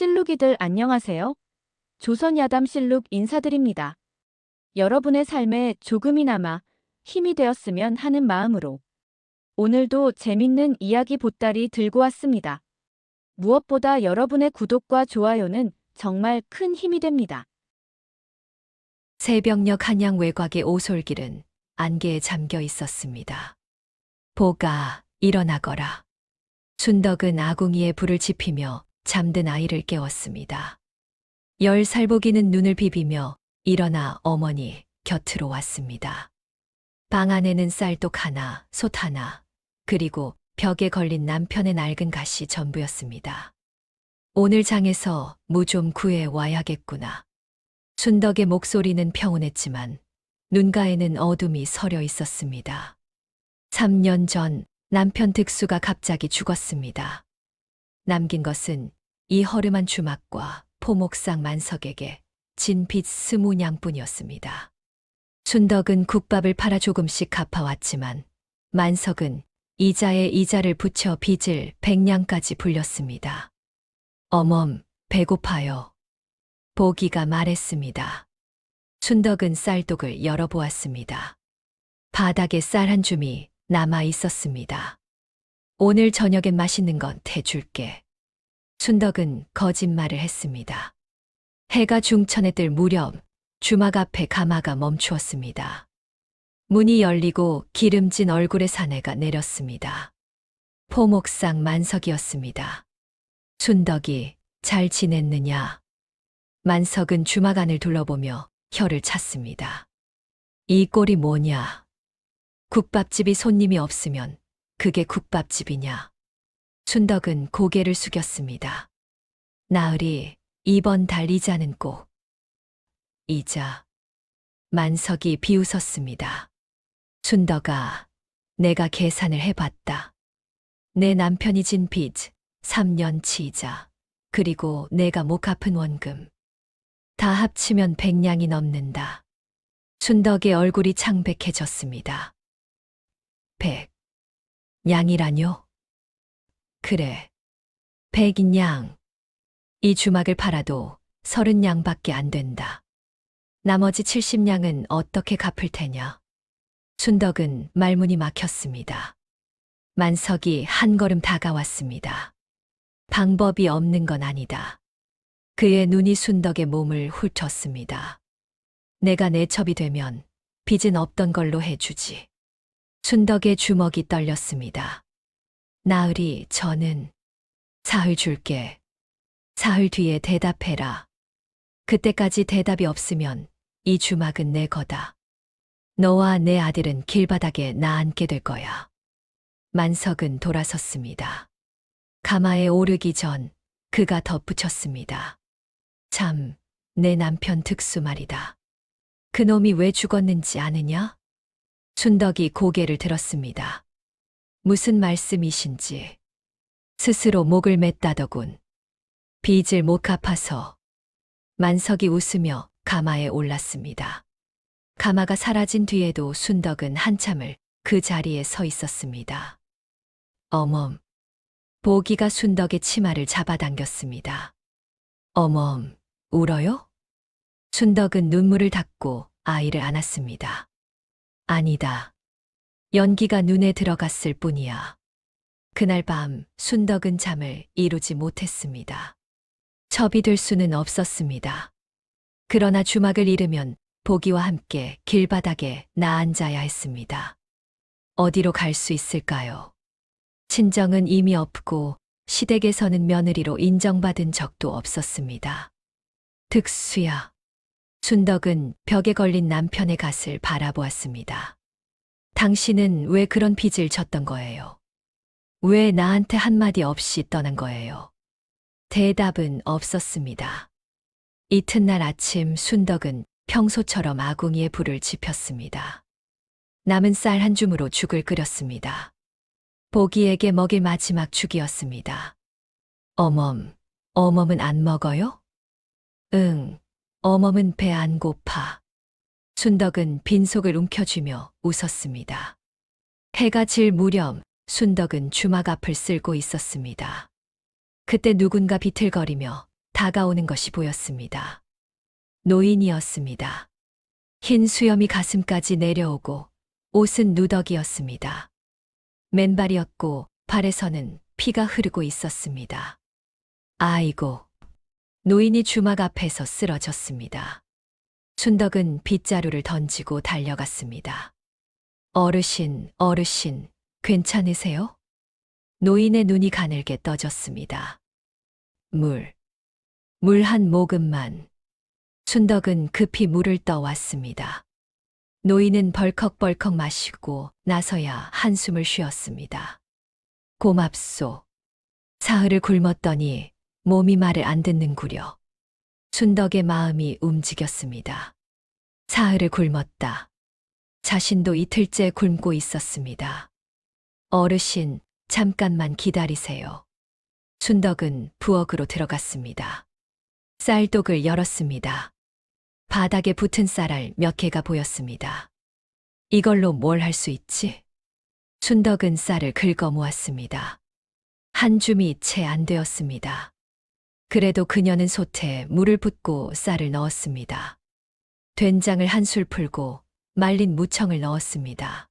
실룩이들 안녕하세요. 조선야담 실룩 인사드립니다. 여러분의 삶에 조금이나마 힘이 되었으면 하는 마음으로 오늘도 재밌는 이야기 보따리 들고 왔습니다. 무엇보다 여러분의 구독과 좋아요는 정말 큰 힘이 됩니다. 새벽녘 한양 외곽의 오솔길은 안개에 잠겨 있었습니다. 보가, 일어나거라. 순덕은 아궁이에 불을 지피며 잠든 아이를 깨웠습니다. 10살 보기는 눈을 비비며 일어나 어머니 곁으로 왔습니다. 방 안에는 쌀독 하나, 솥 하나, 그리고 벽에 걸린 남편의 낡은 갓이 전부였습니다. 오늘 장에서 무 좀 구해 와야겠구나. 순덕의 목소리는 평온했지만 눈가에는 어둠이 서려 있었습니다. 3년 전 남편 득수가 갑자기 죽었습니다. 남긴 것은 이 허름한 주막과 포목상 만석에게 진 빚 20냥뿐이었습니다. 순덕은 국밥을 팔아 조금씩 갚아왔지만 만석은 이자에 이자를 붙여 빚을 100냥까지 불렸습니다. 어멈, 배고파요. 보기가 말했습니다. 순덕은 쌀독을 열어보았습니다. 바닥에 쌀 한 줌이 남아 있었습니다. 오늘 저녁엔 맛있는 건 대줄게. 순덕은 거짓말을 했습니다. 해가 중천에 뜰 무렵 주막 앞에 가마가 멈추었습니다. 문이 열리고 기름진 얼굴의 사내가 내렸습니다. 포목상 만석이었습니다. 순덕이 잘 지냈느냐? 만석은 주막 안을 둘러보며 혀를 찼습니다. 이 꼴이 뭐냐? 국밥집이 손님이 없으면 그게 국밥집이냐? 순덕은 고개를 숙였습니다. 나으리, 이번 달 이자는 꼭. 이자. 만석이 비웃었습니다. 순덕아, 내가 계산을 해봤다. 내 남편이 진 빚, 3년치 이자, 그리고 내가 못 갚은 원금. 다 합치면 100냥이 넘는다. 순덕의 얼굴이 창백해졌습니다. 100. 냥이라뇨? 그래. 100냥. 이 주막을 팔아도 30냥밖에 안 된다. 나머지 70냥은 어떻게 갚을 테냐? 순덕은 말문이 막혔습니다. 만석이 한 걸음 다가왔습니다. 방법이 없는 건 아니다. 그의 눈이 순덕의 몸을 훑었습니다. 내가 내 첩이 되면 빚은 없던 걸로 해주지. 순덕의 주먹이 떨렸습니다. 나으리, 저는 사흘 줄게. 사흘 뒤에 대답해라. 그때까지 대답이 없으면 이 주막은 내 거다. 너와 내 아들은 길바닥에 나앉게 될 거야. 만석은 돌아섰습니다. 가마에 오르기 전 그가 덧붙였습니다. 참, 내 남편 득수 말이다. 그놈이 왜 죽었는지 아느냐? 순덕이 고개를 들었습니다. 무슨 말씀이신지. 스스로 목을 맸다더군. 빚을 못 갚아서. 만석이 웃으며 가마에 올랐습니다. 가마가 사라진 뒤에도 순덕은 한참을 그 자리에 서 있었습니다. 어멈. 보기가 순덕의 치마를 잡아당겼습니다. 어멈, 울어요? 순덕은 눈물을 닦고 아이를 안았습니다. 아니다. 연기가 눈에 들어갔을 뿐이야. 그날 밤 순덕은 잠을 이루지 못했습니다. 첩이 될 수는 없었습니다. 그러나 주막을 잃으면 보기와 함께 길바닥에 나앉아야 했습니다. 어디로 갈 수 있을까요? 친정은 이미 없고 시댁에서는 며느리로 인정받은 적도 없었습니다. 득수야. 순덕은 벽에 걸린 남편의 갓을 바라보았습니다. 당신은 왜 그런 빚을 졌던 거예요? 왜 나한테 한마디 없이 떠난 거예요? 대답은 없었습니다. 이튿날 아침 순덕은 평소처럼 아궁이에 불을 지폈습니다. 남은 쌀 한 줌으로 죽을 끓였습니다. 보기에게 먹일 마지막 죽이었습니다. 어멈, 어멈은 안 먹어요? 응, 어멈은 배 안 고파. 순덕은 빈속을 움켜쥐며 웃었습니다. 해가 질 무렵 순덕은 주막 앞을 쓸고 있었습니다. 그때 누군가 비틀거리며 다가오는 것이 보였습니다. 노인이었습니다. 흰 수염이 가슴까지 내려오고 옷은 누더기였습니다. 맨발이었고 발에서는 피가 흐르고 있었습니다. 아이고. 노인이 주막 앞에서 쓰러졌습니다. 순덕은 빗자루를 던지고 달려갔습니다. 어르신, 어르신, 괜찮으세요? 노인의 눈이 가늘게 떠졌습니다. 물 한 모금만. 순덕은 급히 물을 떠왔습니다. 노인은 벌컥벌컥 마시고 나서야 한숨을 쉬었습니다. 고맙소. 사흘을 굶었더니 몸이 말을 안 듣는구려. 순덕의 마음이 움직였습니다. 사흘을 굶었다. 자신도 이틀째 굶고 있었습니다. 어르신, 잠깐만 기다리세요. 순덕은 부엌으로 들어갔습니다. 쌀독을 열었습니다. 바닥에 붙은 쌀알 몇 개가 보였습니다. 이걸로 뭘 할 수 있지? 순덕은 쌀을 긁어 모았습니다. 한 줌이 채 안 되었습니다. 그래도 그녀는 솥에 물을 붓고 쌀을 넣었습니다. 된장을 한술 풀고 말린 무청을 넣었습니다.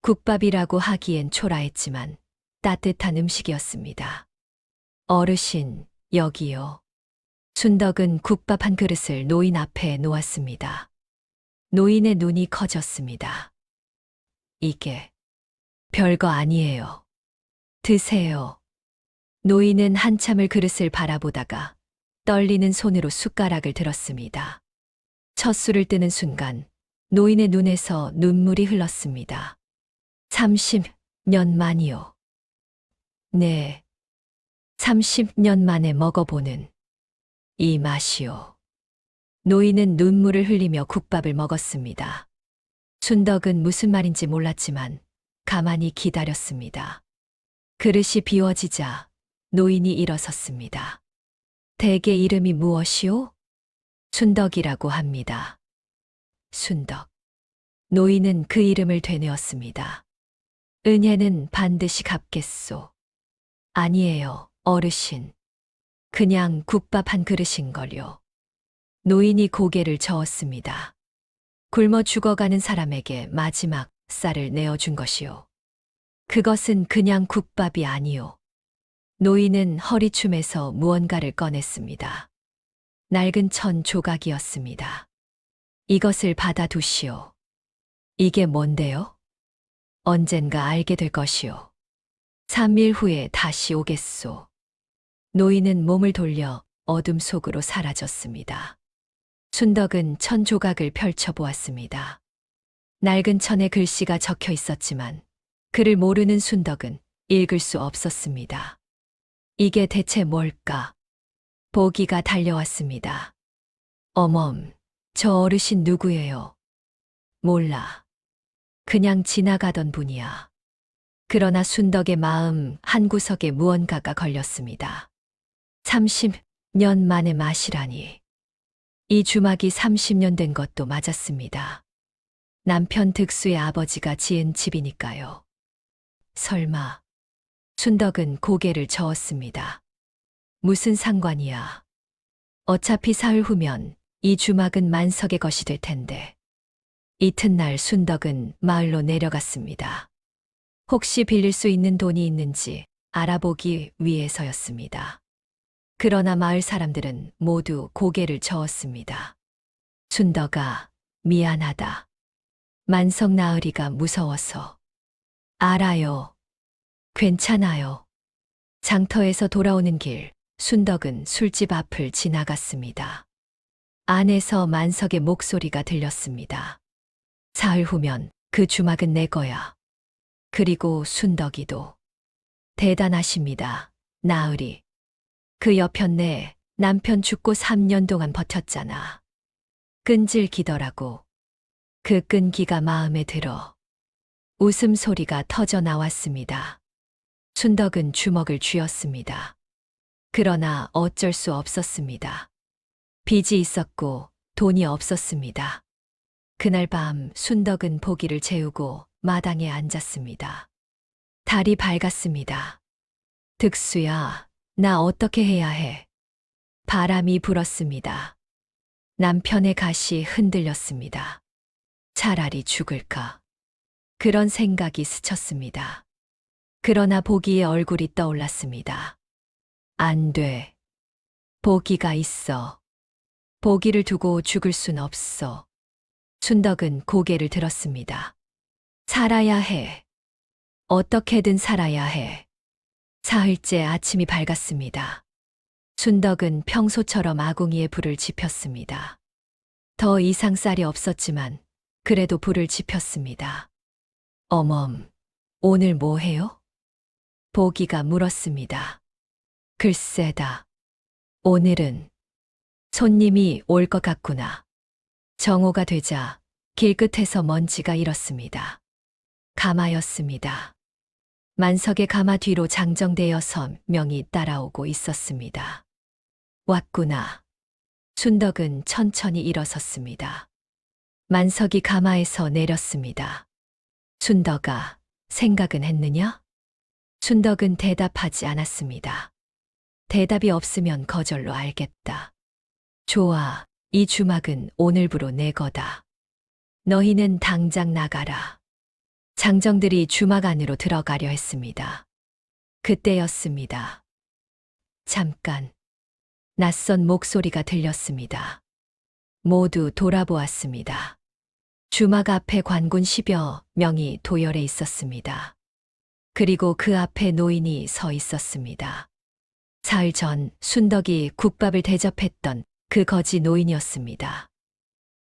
국밥이라고 하기엔 초라했지만 따뜻한 음식이었습니다. 어르신, 여기요. 순덕은 국밥 한 그릇을 노인 앞에 놓았습니다. 노인의 눈이 커졌습니다. 이게 별거 아니에요. 드세요. 노인은 한참을 그릇을 바라보다가 떨리는 손으로 숟가락을 들었습니다. 첫 술을 뜨는 순간 노인의 눈에서 눈물이 흘렀습니다. 30년 만이요. 네. 30년 만에 먹어보는 이 맛이요. 노인은 눈물을 흘리며 국밥을 먹었습니다. 순덕은 무슨 말인지 몰랐지만 가만히 기다렸습니다. 그릇이 비워지자 노인이 일어섰습니다. 댁의 이름이 무엇이오? 순덕이라고 합니다. 순덕. 노인은 그 이름을 되뇌었습니다. 은혜는 반드시 갚겠소. 아니에요, 어르신. 그냥 국밥 한 그릇인걸요. 노인이 고개를 저었습니다. 굶어 죽어가는 사람에게 마지막 쌀을 내어준 것이요. 그것은 그냥 국밥이 아니요. 노인은 허리춤에서 무언가를 꺼냈습니다. 낡은 천 조각이었습니다. 이것을 받아두시오. 이게 뭔데요? 언젠가 알게 될 것이오. 3일 후에 다시 오겠소. 노인은 몸을 돌려 어둠 속으로 사라졌습니다. 순덕은 천 조각을 펼쳐보았습니다. 낡은 천에 글씨가 적혀 있었지만 글을 모르는 순덕은 읽을 수 없었습니다. 이게 대체 뭘까? 보기가 달려왔습니다. 어멈, 저 어르신 누구예요? 몰라. 그냥 지나가던 분이야. 그러나 순덕의 마음 한구석에 무언가가 걸렸습니다. 30년 만에 맛이라니. 이 주막이 30년 된 것도 맞았습니다. 남편 득수의 아버지가 지은 집이니까요. 설마. 순덕은 고개를 저었습니다. 무슨 상관이야. 어차피 사흘 후면 이 주막은 만석의 것이 될 텐데. 이튿날 순덕은 마을로 내려갔습니다. 혹시 빌릴 수 있는 돈이 있는지 알아보기 위해서였습니다. 그러나 마을 사람들은 모두 고개를 저었습니다. 순덕아, 미안하다. 만석 나으리가 무서워서. 알아요. 괜찮아요. 장터에서 돌아오는 길, 순덕은 술집 앞을 지나갔습니다. 안에서 만석의 목소리가 들렸습니다. 사흘 후면 그 주막은 내 거야. 그리고 순덕이도. 대단하십니다, 나으리. 그 여편네 남편 죽고 3년 동안 버텼잖아. 끈질기더라고. 그 끈기가 마음에 들어. 웃음소리가 터져 나왔습니다. 순덕은 주먹을 쥐었습니다. 그러나 어쩔 수 없었습니다. 빚이 있었고 돈이 없었습니다. 그날 밤 순덕은 보기를 재우고 마당에 앉았습니다. 달이 밝았습니다. 득수야, 나 어떻게 해야 해? 바람이 불었습니다. 남편의 가시 흔들렸습니다. 차라리 죽을까. 그런 생각이 스쳤습니다. 그러나 보기의 얼굴이 떠올랐습니다. 안 돼. 보기가 있어. 보기를 두고 죽을 순 없어. 순덕은 고개를 들었습니다. 살아야 해. 어떻게든 살아야 해. 사흘째 아침이 밝았습니다. 순덕은 평소처럼 아궁이에 불을 지폈습니다. 더 이상 쌀이 없었지만 그래도 불을 지폈습니다. 어멈, 오늘 뭐 해요? 보기가 물었습니다. 글쎄다. 오늘은 손님이 올 것 같구나. 정오가 되자 길끝에서 먼지가 일었습니다. 가마였습니다. 만석의 가마 뒤로 장정되어 선 명이 따라오고 있었습니다. 왔구나. 순덕은 천천히 일어섰습니다. 만석이 가마에서 내렸습니다. 순덕아, 생각은 했느냐? 순덕은 대답하지 않았습니다. 대답이 없으면 거절로 알겠다. 좋아, 이 주막은 오늘부로 내 거다. 너희는 당장 나가라. 장정들이 주막 안으로 들어가려 했습니다. 그때였습니다. 잠깐. 낯선 목소리가 들렸습니다. 모두 돌아보았습니다. 주막 앞에 관군 10여 명이 도열해 있었습니다. 그리고 그 앞에 노인이 서 있었습니다. 사흘 전 순덕이 국밥을 대접했던 그 거지 노인이었습니다.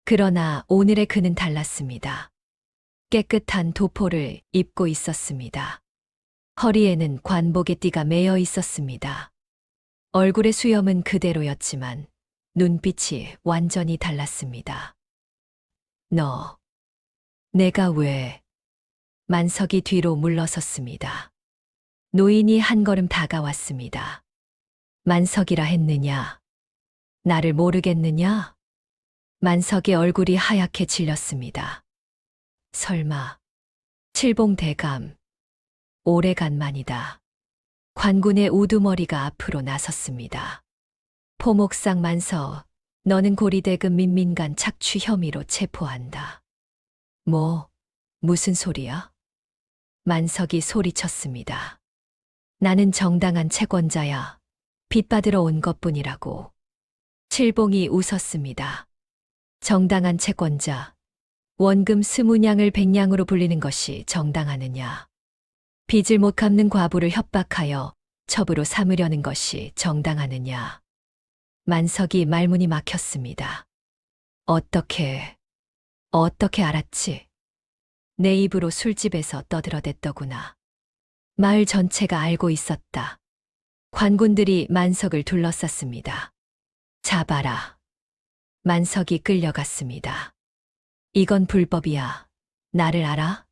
그러나 오늘의 그는 달랐습니다. 깨끗한 도포를 입고 있었습니다. 허리에는 관복의 띠가 매여 있었습니다. 얼굴의 수염은 그대로였지만 눈빛이 완전히 달랐습니다. 너, 내가 왜? 만석이 뒤로 물러섰습니다. 노인이 한 걸음 다가왔습니다. 만석이라 했느냐? 나를 모르겠느냐? 만석의 얼굴이 하얗게 질렸습니다. 설마, 칠봉대감, 오래간만이다. 관군의 우두머리가 앞으로 나섰습니다. 포목상 만석, 너는 고리대금 민민간 착취 혐의로 체포한다. 무슨 소리야? 만석이 소리쳤습니다. 나는 정당한 채권자야. 빚받으러 온 것뿐이라고. 칠봉이 웃었습니다. 정당한 채권자. 원금 20냥을 100냥으로 불리는 것이 정당하느냐. 빚을 못 갚는 과부를 협박하여 첩으로 삼으려는 것이 정당하느냐. 만석이 말문이 막혔습니다. 어떻게 알았지? 내 입으로 술집에서 떠들어댔더구나. 마을 전체가 알고 있었다. 관군들이 만석을 둘러쌌습니다. 잡아라. 만석이 끌려갔습니다. 이건 불법이야. 나를 알아?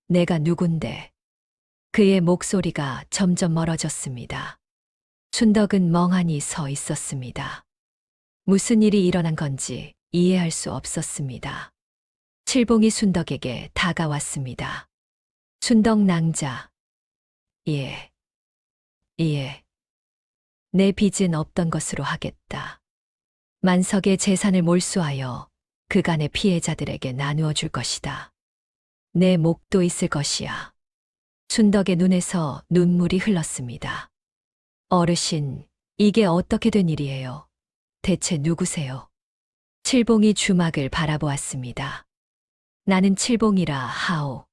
내가 누군데? 그의 목소리가 점점 멀어졌습니다. 순덕은 멍하니 서 있었습니다. 무슨 일이 일어난 건지 이해할 수 없었습니다. 칠봉이 순덕에게 다가왔습니다. 순덕 낭자. 예. 내 빚은 없던 것으로 하겠다. 만석의 재산을 몰수하여 그간의 피해자들에게 나누어 줄 것이다. 내 목도 있을 것이야. 순덕의 눈에서 눈물이 흘렀습니다. 어르신, 이게 어떻게 된 일이에요? 대체 누구세요? 칠봉이 주막을 바라보았습니다. 나는 칠봉이라 하오.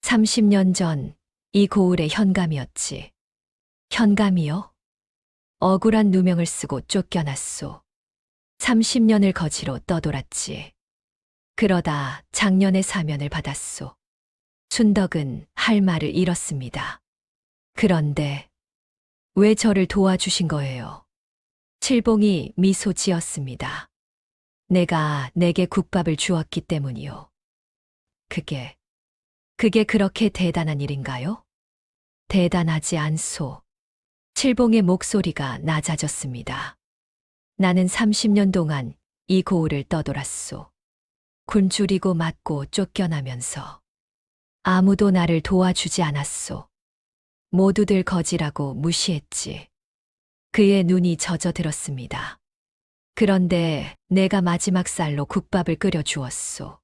30년 전 이 고을의 현감이었지. 현감이요? 억울한 누명을 쓰고 쫓겨났소. 30년을 거지로 떠돌았지. 그러다 작년에 사면을 받았소. 순덕은 할 말을 잃었습니다. 그런데 왜 저를 도와주신 거예요? 칠봉이 미소 지었습니다. 내가 내게 국밥을 주었기 때문이요. 그게 그렇게 대단한 일인가요? 대단하지 않소. 칠봉의 목소리가 낮아졌습니다. 나는 30년 동안 이 고을을 떠돌았소. 굶주리고 맞고 쫓겨나면서 아무도 나를 도와주지 않았소. 모두들 거지라고 무시했지. 그의 눈이 젖어들었습니다. 그런데 내가 마지막 쌀로 국밥을 끓여 주었소.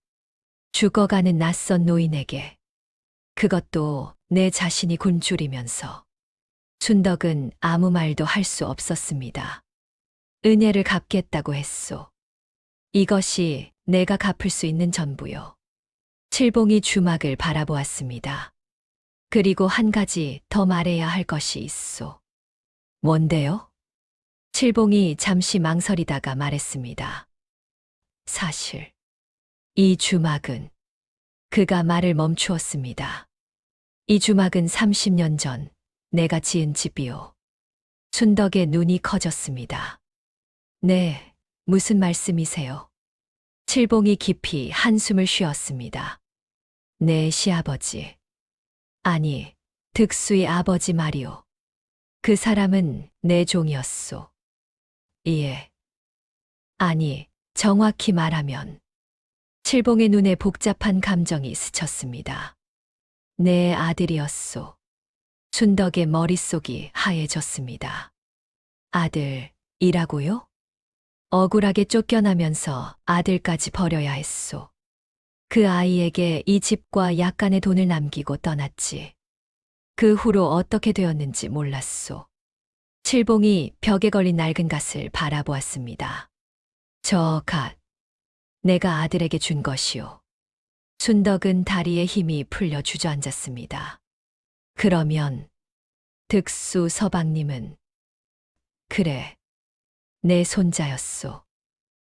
죽어가는 낯선 노인에게. 그것도 내 자신이 굶주리면서. 춘덕은 아무 말도 할 수 없었습니다. 은혜를 갚겠다고 했소. 이것이 내가 갚을 수 있는 전부요. 칠봉이 주막을 바라보았습니다. 그리고 한 가지 더 말해야 할 것이 있소. 뭔데요? 칠봉이 잠시 망설이다가 말했습니다. 사실, 이 주막은 그가 말을 멈추었습니다. 이 주막은 30년 전 내가 지은 집이요. 춘덕의 눈이 커졌습니다. 네, 무슨 말씀이세요? 칠봉이 깊이 한숨을 쉬었습니다. 내 시아버지. 아니, 득수의 아버지 말이오. 그 사람은 내 종이었소. 예. 아니, 정확히 말하면 칠봉의 눈에 복잡한 감정이 스쳤습니다. 내 아들이었소. 춘덕의 머릿속이 하얘졌습니다. 아들이라고요? 억울하게 쫓겨나면서 아들까지 버려야 했소. 그 아이에게 이 집과 약간의 돈을 남기고 떠났지. 그 후로 어떻게 되었는지 몰랐소. 칠봉이 벽에 걸린 낡은 갓을 바라보았습니다. 저 갓, 내가 아들에게 준 것이오. 춘덕은 다리에 힘이 풀려 주저앉았습니다. 그러면 득수 서방님은 그래, 내 손자였소.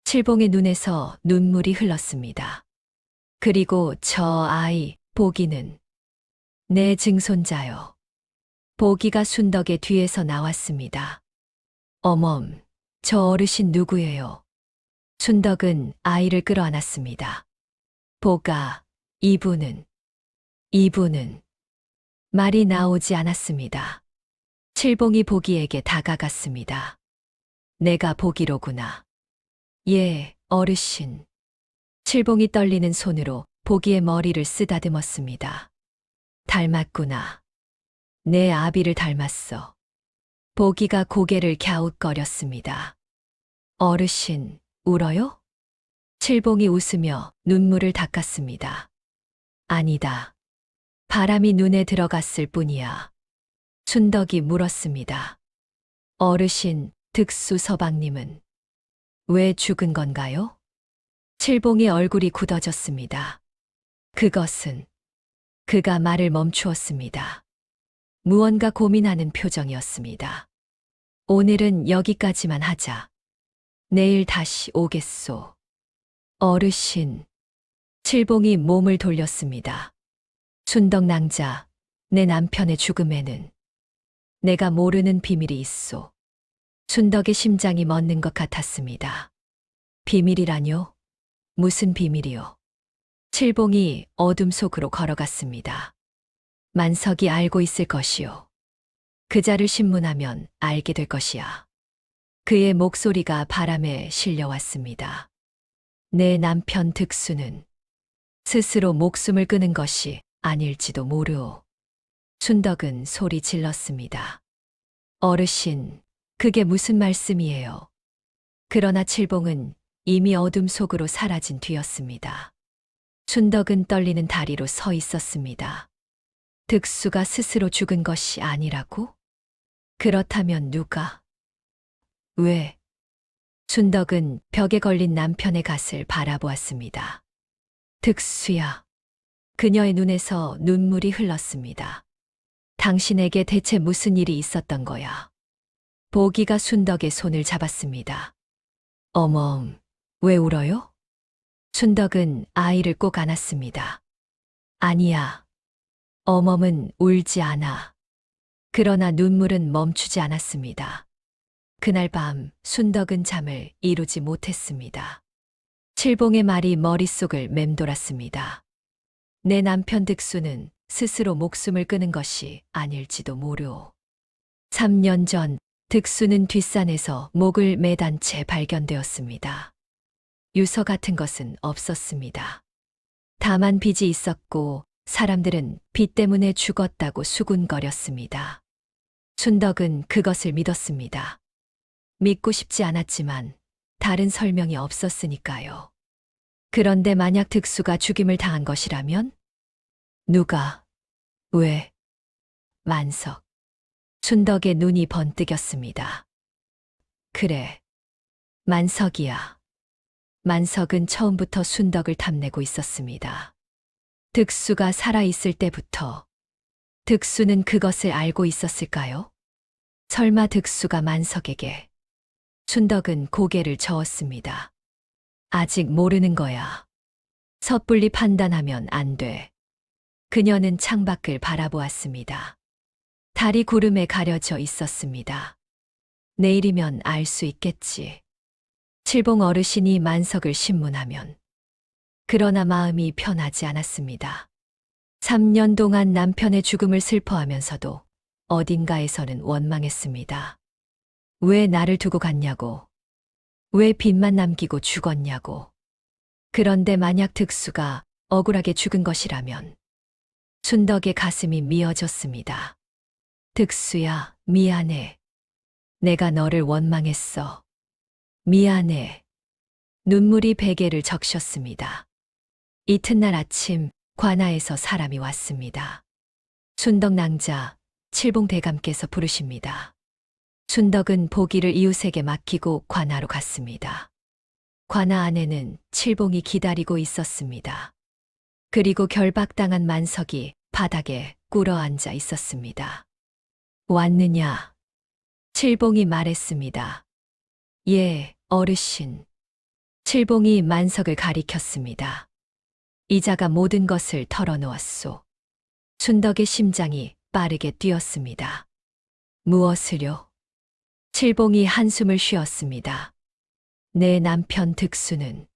칠봉의 눈에서 눈물이 흘렀습니다. 그리고 저 아이, 보기는 내 증손자요. 보기가 순덕의 뒤에서 나왔습니다. 어멈, 저 어르신 누구예요? 순덕은 아이를 끌어안았습니다. 보가, 이분은 말이 나오지 않았습니다. 칠봉이 보기에게 다가갔습니다. 내가 보기로구나. 예, 어르신. 칠봉이 떨리는 손으로 보기의 머리를 쓰다듬었습니다. 닮았구나. 내 아비를 닮았어. 보기가 고개를 갸웃거렸습니다. 어르신, 울어요? 칠봉이 웃으며 눈물을 닦았습니다. 아니다. 바람이 눈에 들어갔을 뿐이야. 춘덕이 물었습니다. 어르신, 득수 서방님은 왜 죽은 건가요? 칠봉의 얼굴이 굳어졌습니다. 그것은 그가 말을 멈추었습니다. 무언가 고민하는 표정이었습니다. 오늘은 여기까지만 하자. 내일 다시 오겠소. 어르신. 칠봉이 몸을 돌렸습니다. 춘덕 낭자, 내 남편의 죽음에는 내가 모르는 비밀이 있소. 춘덕의 심장이 멎는 것 같았습니다. 비밀이라뇨? 무슨 비밀이요? 칠봉이 어둠 속으로 걸어갔습니다. 만석이 알고 있을 것이요. 그자를 신문하면 알게 될 것이야. 그의 목소리가 바람에 실려왔습니다. 내 남편 득수는 스스로 목숨을 끊은 것이 아닐지도 모르오. 춘덕은 소리 질렀습니다. 어르신, 그게 무슨 말씀이에요? 그러나 칠봉은 이미 어둠 속으로 사라진 뒤였습니다. 춘덕은 떨리는 다리로 서 있었습니다. 득수가 스스로 죽은 것이 아니라고? 그렇다면 누가? 왜? 춘덕은 벽에 걸린 남편의 갓을 바라보았습니다. 득수야. 그녀의 눈에서 눈물이 흘렀습니다. 당신에게 대체 무슨 일이 있었던 거야? 보기가 순덕의 손을 잡았습니다. 어멈, 왜 울어요? 순덕은 아이를 꼭 안았습니다. 아니야. 어멈은 울지 않아. 그러나 눈물은 멈추지 않았습니다. 그날 밤 순덕은 잠을 이루지 못했습니다. 칠봉의 말이 머릿속을 맴돌았습니다. 내 남편 득수는 스스로 목숨을 끊은 것이 아닐지도 모르오. 3년 전 득수는 뒷산에서 목을 매단 채 발견되었습니다. 유서 같은 것은 없었습니다. 다만 빚이 있었고 사람들은 빚 때문에 죽었다고 수군거렸습니다. 춘덕은 그것을 믿었습니다. 믿고 싶지 않았지만 다른 설명이 없었으니까요. 그런데 만약 득수가 죽임을 당한 것이라면? 누가? 왜? 만석. 춘덕의 눈이 번뜩였습니다. 그래. 만석이야. 만석은 처음부터 순덕을 탐내고 있었습니다. 득수가 살아있을 때부터. 득수는 그것을 알고 있었을까요? 설마 득수가 만석에게. 순덕은 고개를 저었습니다. 아직 모르는 거야. 섣불리 판단하면 안 돼. 그녀는 창밖을 바라보았습니다. 달이 구름에 가려져 있었습니다. 내일이면 알 수 있겠지. 칠봉 어르신이 만석을 신문하면. 그러나 마음이 편하지 않았습니다. 3년 동안 남편의 죽음을 슬퍼하면서도 어딘가에서는 원망했습니다. 왜 나를 두고 갔냐고. 왜 빚만 남기고 죽었냐고. 그런데 만약 득수가 억울하게 죽은 것이라면 순덕의 가슴이 미어졌습니다. 득수야, 미안해. 내가 너를 원망했어. 미안해. 눈물이 베개를 적셨습니다. 이튿날 아침 관아에서 사람이 왔습니다. 순덕 낭자, 칠봉 대감께서 부르십니다. 순덕은 보기를 이웃에게 맡기고 관아로 갔습니다. 관아 안에는 칠봉이 기다리고 있었습니다. 그리고 결박당한 만석이 바닥에 꿇어 앉아 있었습니다. 왔느냐? 칠봉이 말했습니다. 예, 어르신. 칠봉이 만석을 가리켰습니다. 이자가 모든 것을 털어놓았소. 순덕의 심장이 빠르게 뛰었습니다. 무엇을요? 칠봉이 한숨을 쉬었습니다. 내 남편 득수는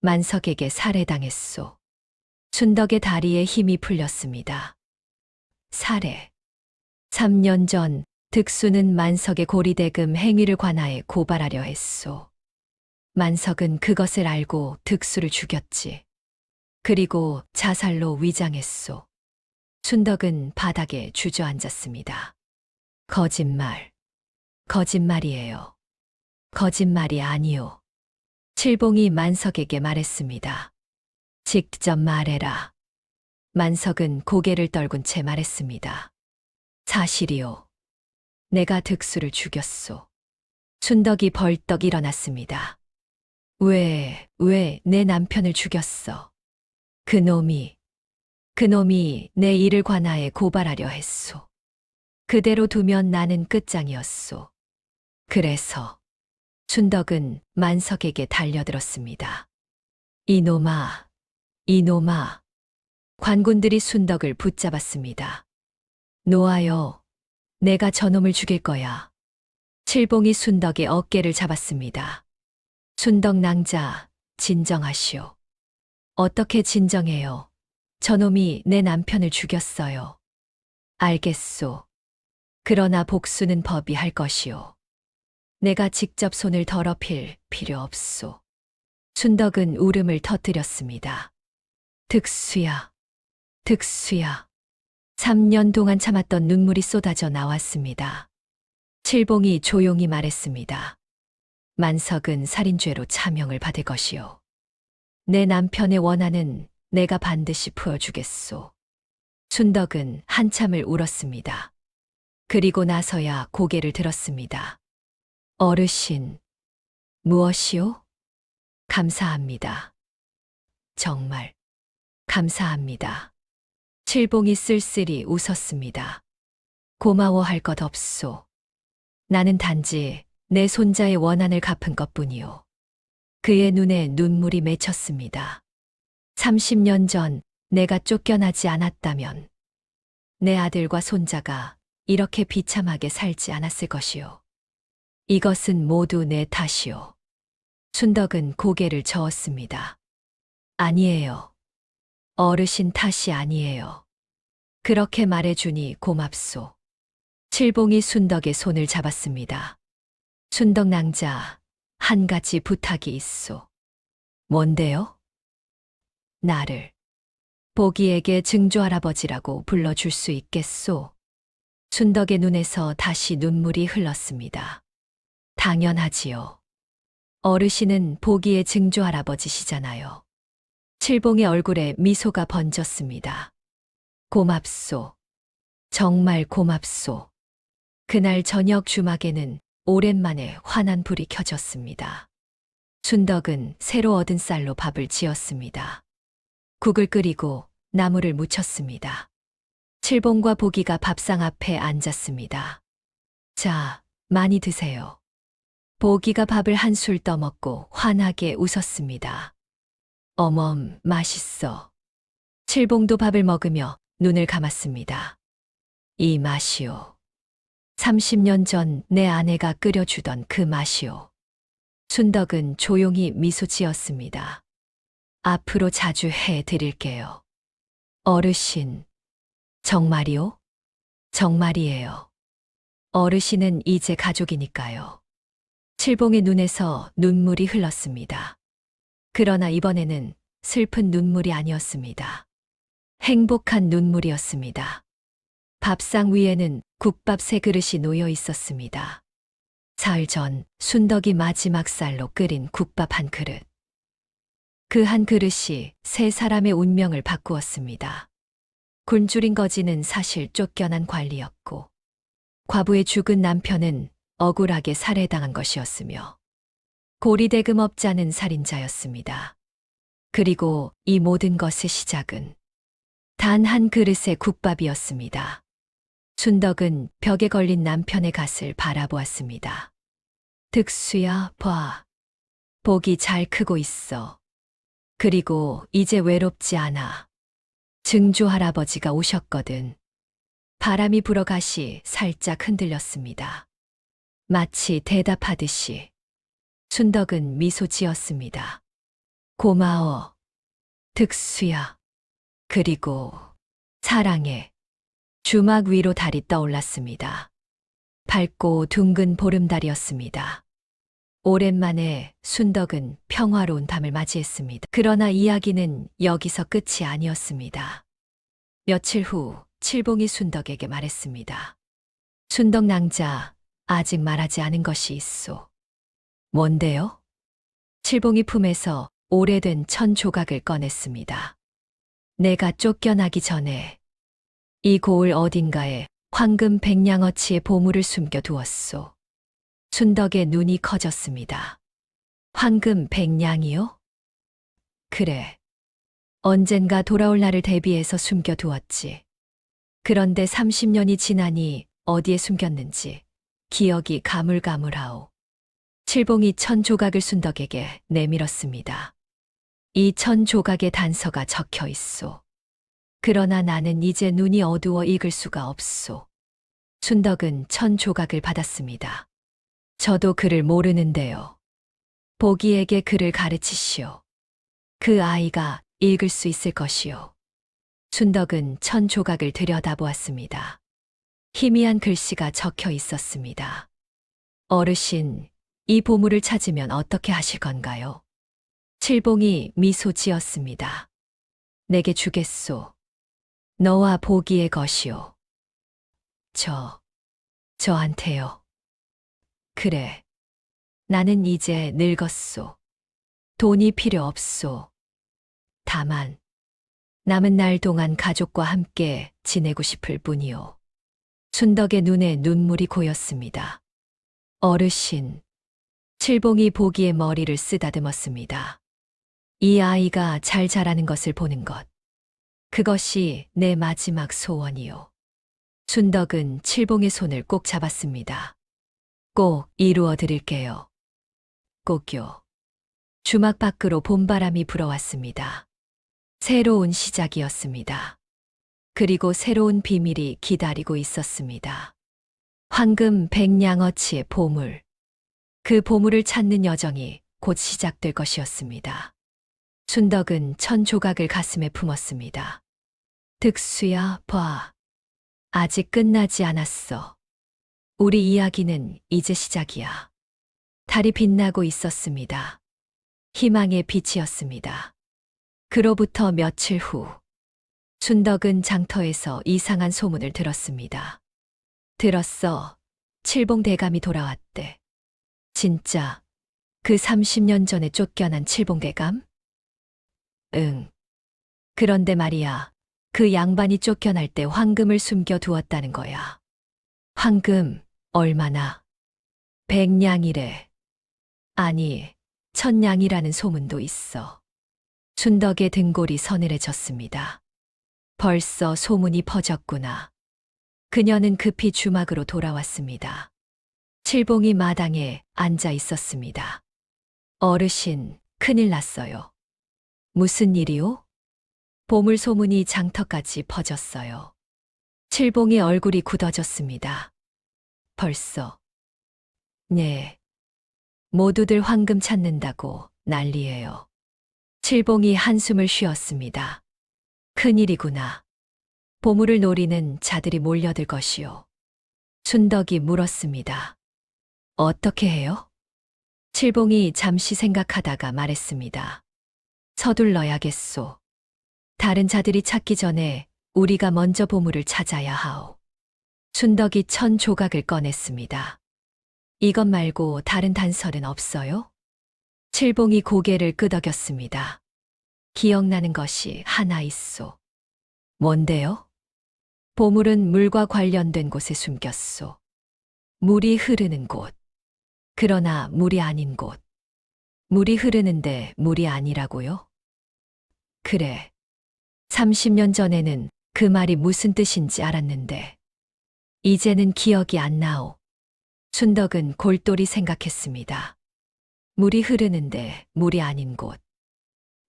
만석에게 살해당했소. 순덕의 다리에 힘이 풀렸습니다. 살해. 3년 전 득수는 만석의 고리대금 행위를 관하에 고발하려 했소. 만석은 그것을 알고 득수를 죽였지. 그리고 자살로 위장했소. 순덕은 바닥에 주저앉았습니다. 거짓말. 거짓말이에요. 거짓말이 아니요. 칠봉이 만석에게 말했습니다. 직접 말해라. 만석은 고개를 떨군 채 말했습니다. 사실이요. 내가 득수를 죽였소. 순덕이 벌떡 일어났습니다. 왜 내 남편을 죽였어? 그놈이 내 일을 관하에 고발하려 했소. 그대로 두면 나는 끝장이었소. 그래서 순덕은 만석에게 달려들었습니다. 이놈아. 관군들이 순덕을 붙잡았습니다. 놓아요. 내가 저놈을 죽일 거야. 칠봉이 순덕의 어깨를 잡았습니다. 순덕 낭자, 진정하시오. 어떻게 진정해요? 저놈이 내 남편을 죽였어요. 알겠소. 그러나 복수는 법이 할 것이오. 내가 직접 손을 더럽힐 필요 없소. 순덕은 울음을 터뜨렸습니다. 득수야. 3년 동안 참았던 눈물이 쏟아져 나왔습니다. 칠봉이 조용히 말했습니다. 만석은 살인죄로 차명을 받을 것이오. 내 남편의 원한은 내가 반드시 풀어주겠소. 순덕은 한참을 울었습니다. 그리고 나서야 고개를 들었습니다. 어르신, 무엇이요? 감사합니다. 정말 감사합니다. 칠봉이 쓸쓸히 웃었습니다. 고마워할 것 없소. 나는 단지 내 손자의 원한을 갚은 것뿐이오. 그의 눈에 눈물이 맺혔습니다. 30년 전 내가 쫓겨나지 않았다면 내 아들과 손자가 이렇게 비참하게 살지 않았을 것이오. 이것은 모두 내 탓이오. 순덕은 고개를 저었습니다. 아니에요. 어르신 탓이 아니에요. 그렇게 말해주니 고맙소. 칠봉이 순덕의 손을 잡았습니다. 순덕 낭자, 한 가지 부탁이 있소. 뭔데요? 나를 보기에게 증조할아버지라고 불러줄 수 있겠소? 순덕의 눈에서 다시 눈물이 흘렀습니다. 당연하지요. 어르신은 보기의 증조 할아버지시잖아요. 칠봉의 얼굴에 미소가 번졌습니다. 고맙소. 정말 고맙소. 그날 저녁 주막에는 오랜만에 환한 불이 켜졌습니다. 순덕은 새로 얻은 쌀로 밥을 지었습니다. 국을 끓이고 나물을 무쳤습니다. 칠봉과 보기가 밥상 앞에 앉았습니다. 자, 많이 드세요. 보기가 밥을 한술 떠먹고 환하게 웃었습니다. 어멈, 맛있어. 칠봉도 밥을 먹으며 눈을 감았습니다. 이 맛이요. 30년 전 내 아내가 끓여주던 그 맛이요. 순덕은 조용히 미소 지었습니다. 앞으로 자주 해 드릴게요. 어르신, 정말이요? 정말이에요. 어르신은 이제 가족이니까요. 칠봉의 눈에서 눈물이 흘렀습니다. 그러나 이번에는 슬픈 눈물이 아니었습니다. 행복한 눈물이었습니다. 밥상 위에는 국밥 3그릇이 놓여 있었습니다. 사흘 전 순덕이 마지막 쌀로 끓인 국밥 1그릇. 그 한 그릇이 3사람의 운명을 바꾸었습니다. 굶주린 거지는 사실 쫓겨난 관리였고, 과부의 죽은 남편은 억울하게 살해당한 것이었으며, 고리대금업자는 살인자였습니다. 그리고 이 모든 것의 시작은 단 한 그릇의 국밥이었습니다. 순덕은 벽에 걸린 남편의 갓을 바라보았습니다. 득수야, 봐. 복이 잘 크고 있어. 그리고 이제 외롭지 않아. 증조 할아버지가 오셨거든. 바람이 불어가시 살짝 흔들렸습니다. 마치 대답하듯이. 순덕은 미소 지었습니다. 고마워. 득수야. 그리고 사랑해. 주막 위로 달이 떠올랐습니다. 밝고 둥근 보름달이었습니다. 오랜만에 순덕은 평화로운 밤을 맞이했습니다. 그러나 이야기는 여기서 끝이 아니었습니다. 며칠 후 칠봉이 순덕에게 말했습니다. 순덕 낭자, 아직 말하지 않은 것이 있소. 뭔데요? 칠봉이 품에서 오래된 천 조각을 꺼냈습니다. 내가 쫓겨나기 전에 이 고을 어딘가에 황금 백냥어치의 보물을 숨겨두었소. 순덕의 눈이 커졌습니다. 황금 백냥이요? 그래. 언젠가 돌아올 날을 대비해서 숨겨두었지. 그런데 30년이 지나니 어디에 숨겼는지 기억이 가물가물하오. 칠봉이 천 조각을 순덕에게 내밀었습니다. 이 천 조각의 단서가 적혀 있소. 그러나 나는 이제 눈이 어두워 읽을 수가 없소. 순덕은 천 조각을 받았습니다. 저도 글을 모르는데요. 보기에게 글을 가르치시오. 그 아이가 읽을 수 있을 것이오. 순덕은 천 조각을 들여다보았습니다. 희미한 글씨가 적혀 있었습니다. 어르신, 이 보물을 찾으면 어떻게 하실 건가요? 칠봉이 미소 지었습니다. 내게 주겠소. 너와 보기의 것이오. 저한테요. 그래. 나는 이제 늙었소. 돈이 필요 없소. 다만, 남은 날 동안 가족과 함께 지내고 싶을 뿐이오. 순덕의 눈에 눈물이 고였습니다. 어르신, 칠봉이 보기의 머리를 쓰다듬었습니다. 이 아이가 잘 자라는 것을 보는 것. 그것이 내 마지막 소원이요. 순덕은 칠봉의 손을 꼭 잡았습니다. 꼭 이루어 드릴게요. 꼭요. 주막 밖으로 봄바람이 불어왔습니다. 새로운 시작이었습니다. 그리고 새로운 비밀이 기다리고 있었습니다. 황금 백냥어치의 보물. 그 보물을 찾는 여정이 곧 시작될 것이었습니다. 순덕은 천 조각을 가슴에 품었습니다. 득수야, 봐. 아직 끝나지 않았어. 우리 이야기는 이제 시작이야. 달이 빛나고 있었습니다. 희망의 빛이었습니다. 그로부터 며칠 후, 순덕은 장터에서 이상한 소문을 들었습니다. 들었어. 칠봉 대감이 돌아왔대. 진짜 그 30년 전에 쫓겨난 칠봉대감? 응. 그런데 말이야, 그 양반이 쫓겨날 때 황금을 숨겨 두었다는 거야. 황금, 얼마나? 100냥이래. 아니, 1000냥이라는 소문도 있어. 춘덕의 등골이 서늘해졌습니다. 벌써 소문이 퍼졌구나. 그녀는 급히 주막으로 돌아왔습니다. 칠봉이 마당에 앉아 있었습니다. 어르신, 큰일 났어요. 무슨 일이요? 보물 소문이 장터까지 퍼졌어요. 칠봉의 얼굴이 굳어졌습니다. 벌써. 네. 모두들 황금 찾는다고 난리예요. 칠봉이 한숨을 쉬었습니다. 큰일이구나. 보물을 노리는 자들이 몰려들 것이요. 춘덕이 물었습니다. 어떻게 해요? 칠봉이 잠시 생각하다가 말했습니다. 서둘러야겠소. 다른 자들이 찾기 전에 우리가 먼저 보물을 찾아야 하오. 춘덕이 1000조각을 꺼냈습니다. 이것 말고 다른 단서는 없어요? 칠봉이 고개를 끄덕였습니다. 기억나는 것이 하나 있소. 뭔데요? 보물은 물과 관련된 곳에 숨겼소. 물이 흐르는 곳. 그러나 물이 아닌 곳. 물이 흐르는데 물이 아니라고요? 그래. 30년 전에는 그 말이 무슨 뜻인지 알았는데, 이제는 기억이 안 나오. 춘덕은 골똘히 생각했습니다. 물이 흐르는데 물이 아닌 곳.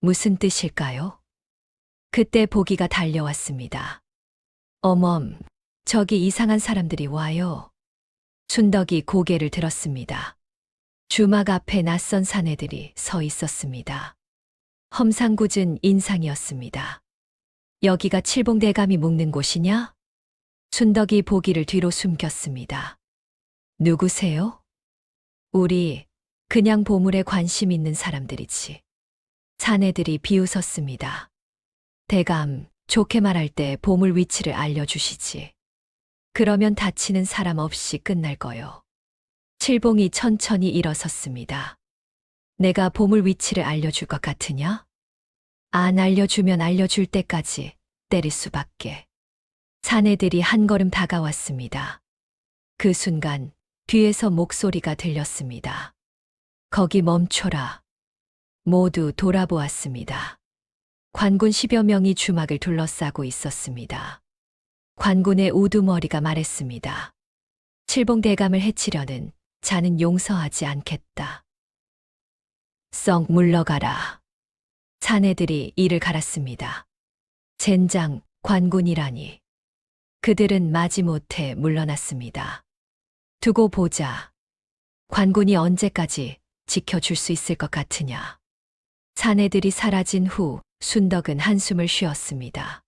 무슨 뜻일까요? 그때 보기가 달려왔습니다. 어멈, 저기 이상한 사람들이 와요. 춘덕이 고개를 들었습니다. 주막 앞에 낯선 사내들이 서 있었습니다. 험상궂은 인상이었습니다. 여기가 칠봉대감이 묵는 곳이냐? 춘덕이 보기를 뒤로 숨겼습니다. 누구세요? 우리 그냥 보물에 관심 있는 사람들이지. 사내들이 비웃었습니다. 대감, 좋게 말할 때 보물 위치를 알려주시지. 그러면 다치는 사람 없이 끝날 거요. 칠봉이 천천히 일어섰습니다. 내가 보물 위치를 알려줄 것 같으냐? 안 알려주면 알려줄 때까지 때릴 수밖에. 사내들이 한 걸음 다가왔습니다. 그 순간 뒤에서 목소리가 들렸습니다. 거기 멈춰라. 모두 돌아보았습니다. 관군 10여 명이 주막을 둘러싸고 있었습니다. 관군의 우두머리가 말했습니다. 칠봉대감을 해치려는 자는 용서하지 않겠다. 썩 물러가라. 사내들이 이를 갈았습니다. 젠장, 관군이라니. 그들은 마지못해 물러났습니다. 두고 보자. 관군이 언제까지 지켜줄 수 있을 것 같으냐. 사내들이 사라진 후 순덕은 한숨을 쉬었습니다.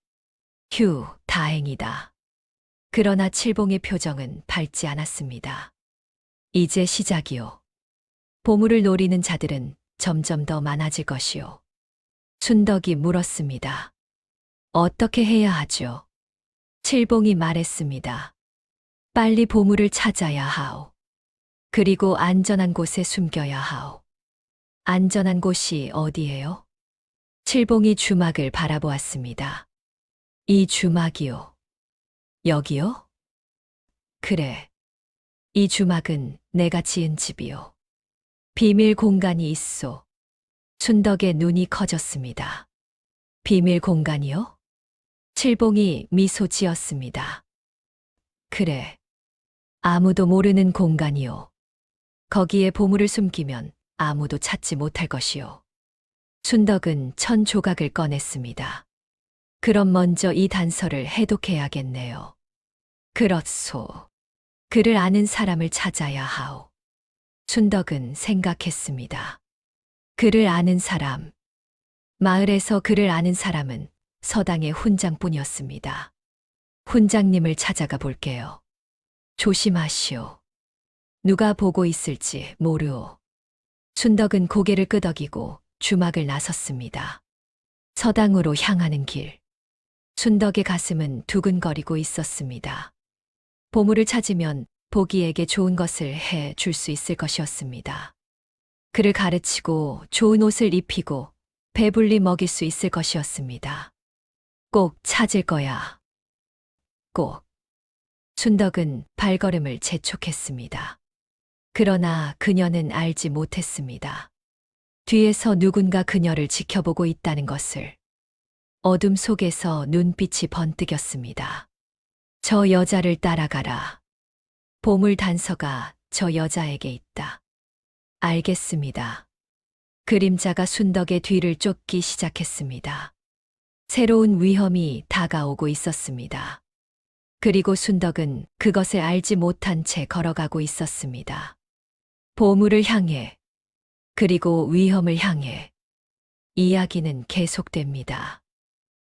휴, 다행이다. 그러나 칠봉의 표정은 밝지 않았습니다. 이제 시작이요. 보물을 노리는 자들은 점점 더 많아질 것이요. 순덕이 물었습니다. 어떻게 해야 하죠? 칠봉이 말했습니다. 빨리 보물을 찾아야 하오. 그리고 안전한 곳에 숨겨야 하오. 안전한 곳이 어디예요? 칠봉이 주막을 바라보았습니다. 이 주막이요. 여기요? 그래. 이 주막은 내가 지은 집이요. 비밀 공간이 있소. 춘덕의 눈이 커졌습니다. 비밀 공간이요? 칠봉이 미소 지었습니다. 그래. 아무도 모르는 공간이요. 거기에 보물을 숨기면 아무도 찾지 못할 것이요. 춘덕은 1000조각을 꺼냈습니다. 그럼 먼저 이 단서를 해독해야겠네요. 그렇소. 그를 아는 사람을 찾아야 하오. 춘덕은 생각했습니다. 그를 아는 사람. 마을에서 그를 아는 사람은 서당의 훈장뿐이었습니다. 훈장님을 찾아가 볼게요. 조심하시오. 누가 보고 있을지 모르오. 춘덕은 고개를 끄덕이고 주막을 나섰습니다. 서당으로 향하는 길. 춘덕의 가슴은 두근거리고 있었습니다. 보물을 찾으면 보기에게 좋은 것을 해 줄 수 있을 것이었습니다. 그를 가르치고 좋은 옷을 입히고 배불리 먹일 수 있을 것이었습니다. 꼭 찾을 거야. 꼭. 순덕은 발걸음을 재촉했습니다. 그러나 그녀는 알지 못했습니다. 뒤에서 누군가 그녀를 지켜보고 있다는 것을. 어둠 속에서 눈빛이 번뜩였습니다. 저 여자를 따라가라. 보물 단서가 저 여자에게 있다. 알겠습니다. 그림자가 순덕의 뒤를 쫓기 시작했습니다. 새로운 위험이 다가오고 있었습니다. 그리고 순덕은 그것을 알지 못한 채 걸어가고 있었습니다. 보물을 향해, 그리고 위험을 향해. 이야기는 계속됩니다.